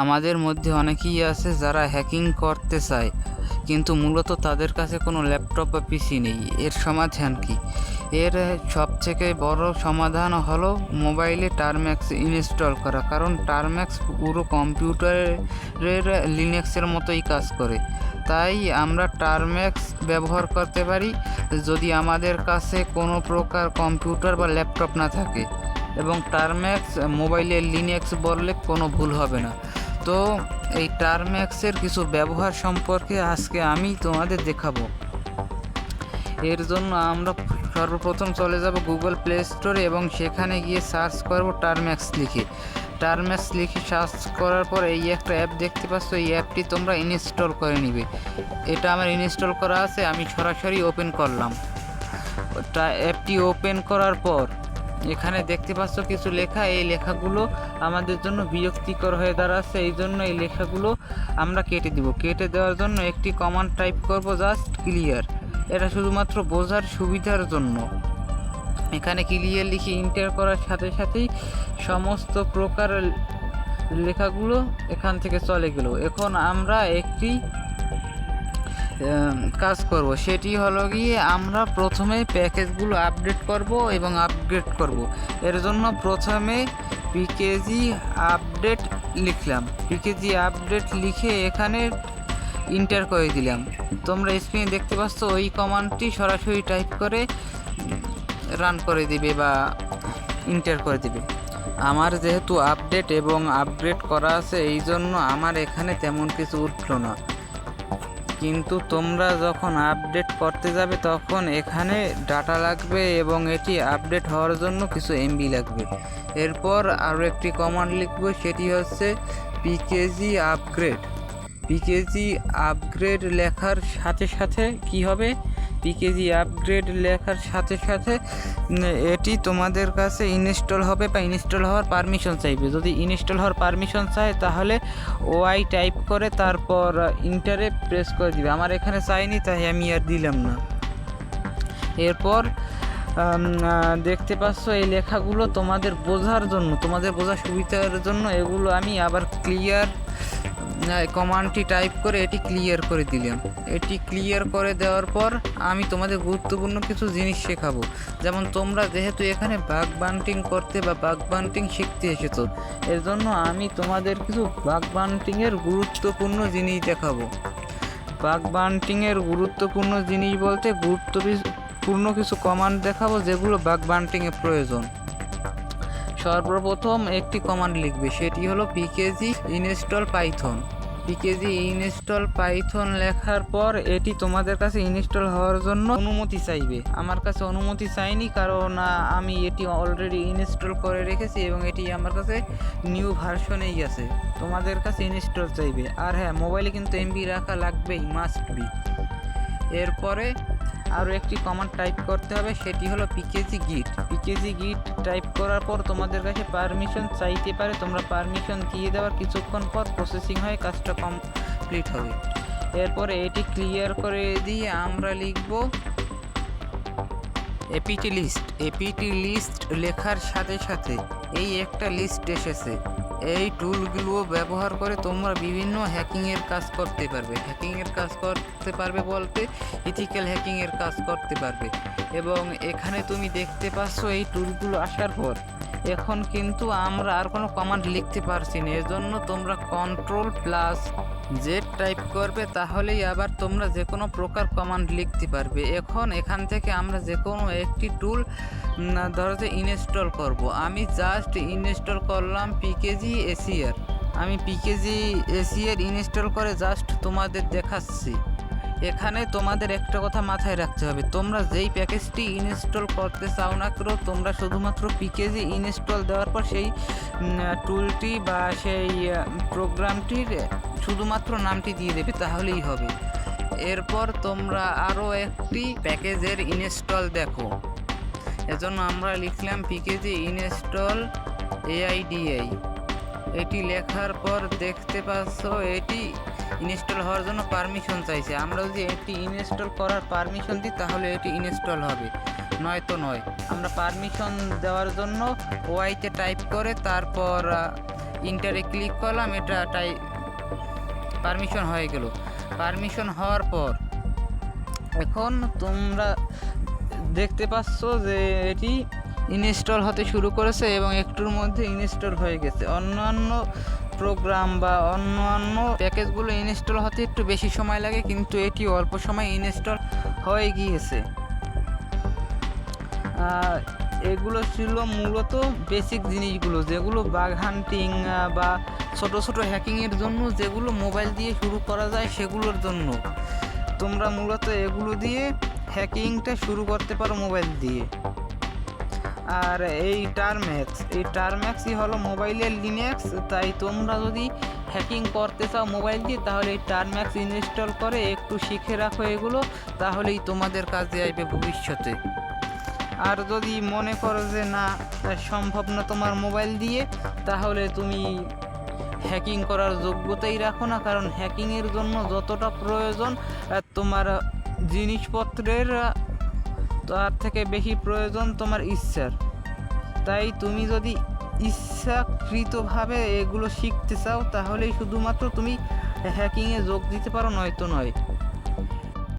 আমাদের মধ্যে অনেকেই আছে যারা হ্যাকিং করতে চায়, কিন্তু মূলত তাদের কাছে কোনো ল্যাপটপ বা পিসি নেই। এর সমাধান কি? এর সবথেকে বড় সমাধান হলো মোবাইলে টারম্যাক্স ইনস্টল করা, কারণ টারম্যাক্স পুরো কম্পিউটারের লিনাক্সের মতোই কাজ করে। তাই আমরা টারম্যাক্স ব্যবহার করতে পারি যদি আমাদের কাছে কোনো প্রকার কম্পিউটার বা ল্যাপটপ না থাকে, এবং টারম্যাক্স মোবাইলে লিনাক্স বললে কোনো ভুল হবে না। তো এই টারম্যাক্সের কিছু ব্যবহার সম্পর্কে আজকে আমি তোমাদের দেখাবো। এর জন্য আমরা সর্বপ্রথম চলে যাব গুগল প্লে স্টোরে এবং সেখানে গিয়ে সার্চ করব টারম্যাক্স লিখে সার্চ করার পর এই একটা অ্যাপ দেখতে পাচ্ছ, এই অ্যাপটি তোমরা ইনস্টল করে নিবে। এটা আমার ইনস্টল করা আছে, আমি সরাসরি ওপেন করলাম। অ্যাপটি ওপেন করার পর এখানে দেখতে পাচ্ছ কিছু লেখা, এই লেখাগুলো আমাদের জন্য বিরক্তিকর হয়ে দাঁড়াচ্ছে, এই জন্য এই লেখাগুলো আমরা কেটে দিব। কেটে দেওয়ার জন্য একটি কমান্ড টাইপ করব, জাস্ট ক্লিয়ার। এটা শুধুমাত্র বোঝার সুবিধার জন্য। এখানে ক্লিয়ার লিখে এন্টার করার সাথে সাথেই সমস্ত প্রকার লেখাগুলো এখান থেকে চলে গেল। এখন আমরা একটি কাজ করব, সেটি হলো গিয়ে আমরা প্রথমে প্যাকেজগুলো আপডেট করব এবং আপগ্রেড করব। এর জন্য প্রথমে পিকেজি আপডেট লিখলাম, পিকেজি আপডেট লিখে এখানে এন্টার করে দিলাম। তোমরা স্ক্রিনে দেখতে পাচ্ছ ওই কমান্ডটি সরাসরি টাইপ করে রান করে দিবে বা এন্টার করে দিবে। আমার যেহেতু আপডেট এবং আপগ্রেড করা আছে, এই জন্য আমার এখানে তেমন কিছু উঠলো না, কিন্তু তোমরা যখন আপডেট করতে যাবে তখন এখানে ডাটা লাগবে এবং এটি আপডেট হওয়ার জন্য কিছু এমবি লাগবে। এরপর আরও একটি কমান্ড লিখব, সেটি হচ্ছে পিকেজি আপগ্রেড। পিকেজি আপগ্রেড লেখার সাথে সাথে কি হবে, পিকেজি আপগ্রেড লেখার সাথে সাথে এটি তোমাদের কাছে ইনস্টল হবে বা ইনস্টল হওয়ার পারমিশন চাইবে। যদি ইনস্টল হওয়ার পারমিশন চায় তাহলে ওআই টাইপ করে তারপর ইন্টারে প্রেস করে দিবে। আমার এখানে চাইনি, তাই আমি আর দিলাম না। এরপর দেখতে পাচ্ছ এই লেখাগুলো তোমাদের বোঝার জন্য, তোমাদের বোঝার সুবিধার জন্য এগুলো আমি আবার ক্লিয়ার কমান্ডটি টাইপ করে এটি ক্লিয়ার করে দিলাম। এটি ক্লিয়ার করে দেওয়ার পর আমি তোমাদের গুরুত্বপূর্ণ কিছু জিনিস শেখাবো। যেমন তোমরা যেহেতু এখানে বাগ বান্টিং করতে বা বাগ বান্টিং শিখতে এসেছো, এর জন্য আমি তোমাদের কিছু বাগ বান্টিংয়ের গুরুত্বপূর্ণ জিনিস দেখাবো। বাগ বান্টিংয়ের গুরুত্বপূর্ণ জিনিস বলতে গুরুত্বপূর্ণ কিছু কমান্ড দেখাবো যেগুলো বাগ বান্টিংয়ে প্রয়োজন। সর্বপ্রথম একটি কমান্ড লিখবে, সেটি হলো PKG install Python. PKG install Python লেখার পর এটি তোমাদের কাছে ইনস্টল হওয়ার জন্য অনুমতি চাইবে। আমার কাছে অনুমতি চাইনি, কারণ আমি এটি অলরেডি ইনস্টল করে রেখেছি এবং এটি আমার কাছে নিউ ভার্সনেই আছে। তোমাদের কাছে ইনস্টল চাইবে, আর হ্যাঁ, মোবাইলে কিন্তু এমবি রাখা লাগবেই, মাস্ট বি। এরপরে আরও একটি কমান্ড টাইপ করতে হবে, সেটি হলো পিকেজি গিট। পিকেজি গিট টাইপ করার পর তোমাদের কাছে পারমিশন চাইতে পারে, তোমরা পারমিশন দিয়ে দেওয়ার কিছুক্ষণ পর প্রসেসিং হয়ে কাজটা কমপ্লিট হবে। এরপরে এটি ক্লিয়ার করে দিয়ে আমরা লিখব এপিটি লিস্ট। এপিটি লিস্ট লেখার সাথে সাথে এই একটা লিস্ট এসেছে। এই টুলগুলো ব্যবহার করে তোমরা বিভিন্ন হ্যাকিংয়ের কাজ করতে পারবে। হ্যাকিংয়ের কাজ করতে পারবে বলতে ইথিক্যাল হ্যাকিংয়ের কাজ করতে পারবে। এবং এখানে তুমি দেখতে পাচ্ছ এই টুলগুলো আসার পর এখন কিন্তু আমরা আর কোনো কমান্ড লিখতে পারছি না। এর জন্য তোমরা Ctrl+Z টাইপ করবে, তাহলেই আবার তোমরা যে কোনো প্রকার কমান্ড লিখতে পারবে। এখন এখান থেকে আমরা যে কোনো একটি টুল ধরো যে ইনস্টল করব। আমি জাস্ট ইনস্টল করলাম পিকেজি এসিআর। আমি পিকেজি এসিআর ইনস্টল করে জাস্ট তোমাদের দেখাচ্ছি। এখানে তোমাদের একটা কথা মাথায় রাখতে হবে, তোমরা যেই প্যাকেজটি ইনস্টল করতে চাও না কেন, তোমরা শুধুমাত্র পিকেজি ইনস্টল দেওয়ার পর সেই টুলটি বা সেই প্রোগ্রামটির শুধুমাত্র নামটি দিয়ে দেবে, তাহলেই হবে। এরপর তোমরা আরও একটি প্যাকেজের ইনস্টল দেখো। এজন্য আমরা লিখলাম পিকেজি ইনস্টল AIDI। এটি লেখার পর দেখতে পাচ্ছ এটি ইনস্টল হওয়ার জন্য পারমিশন চাইছে। আমরা যদি এটি ইনস্টল করার পারমিশন দিই তাহলে এটি ইনস্টল হবে, নয়তো নয়। আমরা পারমিশন দেওয়ার জন্য ওআইতে টাইপ করে তারপর ইন্টারে ক্লিক করলাম, এটা পারমিশন হয়ে গেল। পারমিশন হওয়ার পর এখন তোমরা দেখতে পাচ্ছ যে এটি ইনস্টল হতে শুরু করেছে এবং একটুর মধ্যে ইনস্টল হয়ে গেছে। অন্যান্য প্রোগ্রাম বা অন্যান্য প্যাকেজগুলো ইনস্টল হতে একটু বেশি সময় লাগে, কিন্তু এটি অল্প সময় ইনস্টল হয়ে গিয়েছে। এগুলো ছিল মূলত বেসিক জিনিসগুলো, যেগুলো বাগ হান্টিং বা ছোট ছোট হ্যাকিংয়ের জন্য, যেগুলো মোবাইল দিয়ে শুরু করা যায় সেগুলোর জন্য। তোমরা মূলত এগুলো দিয়ে হ্যাকিংটা শুরু করতে পারো মোবাইল দিয়ে। আর এই টারম্যাক্সই হলো মোবাইলের লিনাক্স। তাই তোমরা যদি হ্যাকিং করতে চাও মোবাইল দিয়ে, তাহলে এই টারম্যাক্স ইনস্টল করে একটু শিখে রাখো এগুলো, তাহলেই তোমাদের কাজে আসবে ভবিষ্যতে। আর যদি মনে করো যে না সম্ভব না তোমার মোবাইল দিয়ে, তাহলে তুমি হ্যাকিং করার যোগ্যতাই রাখো না, কারণ হ্যাকিংয়ের জন্য যতটা প্রয়োজন তোমার জিনিসপত্রের, তার থেকে বেশি প্রয়োজন তোমার ইচ্ছার। তাই তুমি যদি ইচ্ছাকৃতভাবে এগুলো শিখতে চাও, তাহলেই শুধুমাত্র তুমি হ্যাকিংয়ে যোগ দিতে পারো, নয়তো নয়।